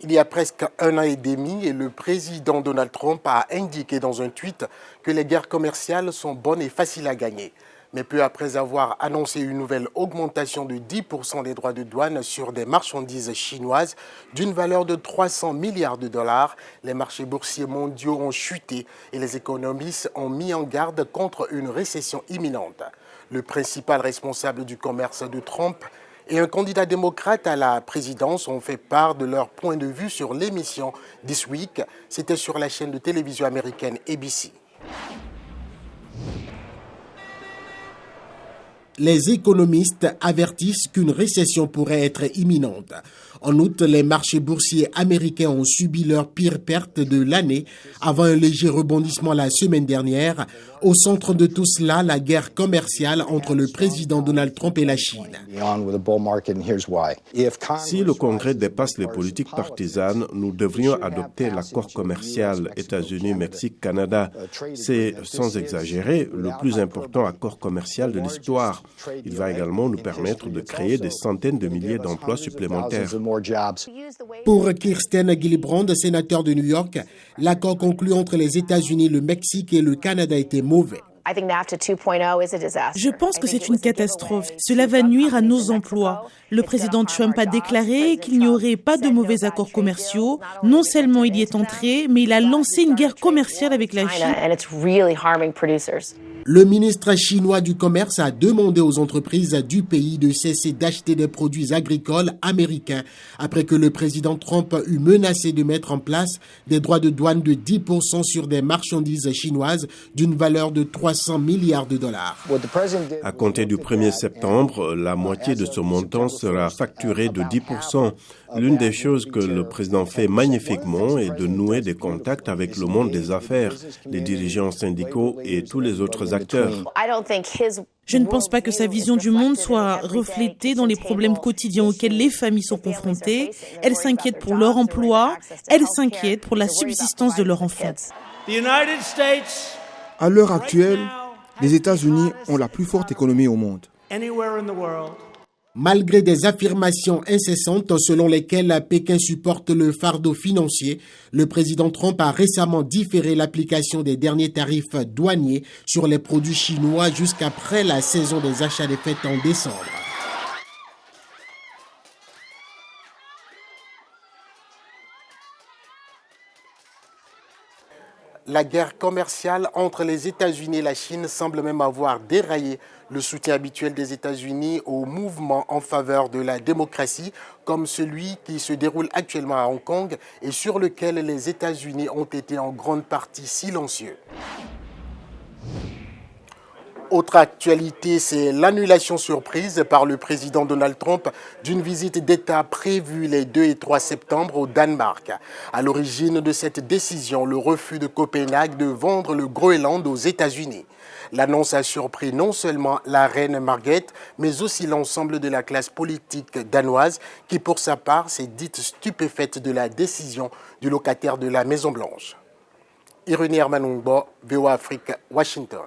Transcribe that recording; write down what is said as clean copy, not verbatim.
Il y a presque un an et demi, le président Donald Trump a indiqué dans un tweet que les guerres commerciales sont bonnes et faciles à gagner. Mais peu après avoir annoncé une nouvelle augmentation de 10% des droits de douane sur des marchandises chinoises d'une valeur de 300 milliards de dollars, les marchés boursiers mondiaux ont chuté et les économistes ont mis en garde contre une récession imminente. Le principal responsable du commerce de Trump et un candidat démocrate à la présidence ont fait part de leur point de vue sur l'émission This Week. C'était sur la chaîne de télévision américaine ABC. Les économistes avertissent qu'une récession pourrait être imminente. En août, les marchés boursiers américains ont subi leur pire perte de l'année avant un léger rebondissement la semaine dernière. Au centre de tout cela, la guerre commerciale entre le président Donald Trump et la Chine. Si le Congrès dépasse les politiques partisanes, nous devrions adopter l'accord commercial États-Unis-Mexique-Canada. C'est, sans exagérer, le plus important accord commercial de l'histoire. Il va également nous permettre de créer des centaines de milliers d'emplois supplémentaires. Pour Kirsten Gillibrand, sénateur de New York, l'accord conclu entre les États-Unis, le Mexique et le Canada était mauvais. Je pense que c'est une catastrophe. Cela va nuire à nos emplois. Le président Trump a déclaré qu'il n'y aurait pas de mauvais accords commerciaux. Non seulement il y est entré, mais il a lancé une guerre commerciale avec la Chine. Le ministre chinois du Commerce a demandé aux entreprises du pays de cesser d'acheter des produits agricoles américains après que le président Trump eut menacé de mettre en place des droits de douane de 10% sur des marchandises chinoises d'une valeur de 300 milliards de dollars. À compter du 1er septembre, la moitié de ce montant sera facturée de 10%. L'une des choses que le président fait magnifiquement est de nouer des contacts avec le monde des affaires, les dirigeants syndicaux et tous les autres acteurs. Je ne pense pas que sa vision du monde soit reflétée dans les problèmes quotidiens auxquels les familles sont confrontées. Elles s'inquiètent pour leur emploi, elles s'inquiètent pour la subsistance de leurs enfants. À l'heure actuelle, les États-Unis ont la plus forte économie au monde. Malgré des affirmations incessantes selon lesquelles Pékin supporte le fardeau financier, le président Trump a récemment différé l'application des derniers tarifs douaniers sur les produits chinois jusqu'après la saison des achats des fêtes en décembre. La guerre commerciale entre les États-Unis et la Chine semble même avoir déraillé le soutien habituel des États-Unis aux mouvements en faveur de la démocratie, comme celui qui se déroule actuellement à Hong Kong et sur lequel les États-Unis ont été en grande partie silencieux. Autre actualité, c'est l'annulation surprise par le président Donald Trump d'une visite d'État prévue les 2 et 3 septembre au Danemark. À l'origine de cette décision, le refus de Copenhague de vendre le Groenland aux États-Unis. L'annonce a surpris non seulement la reine Margrethe, mais aussi l'ensemble de la classe politique danoise qui, pour sa part, s'est dite stupéfaite de la décision du locataire de la Maison-Blanche. Irénée Hermanungbo, VOA Afrique, Washington.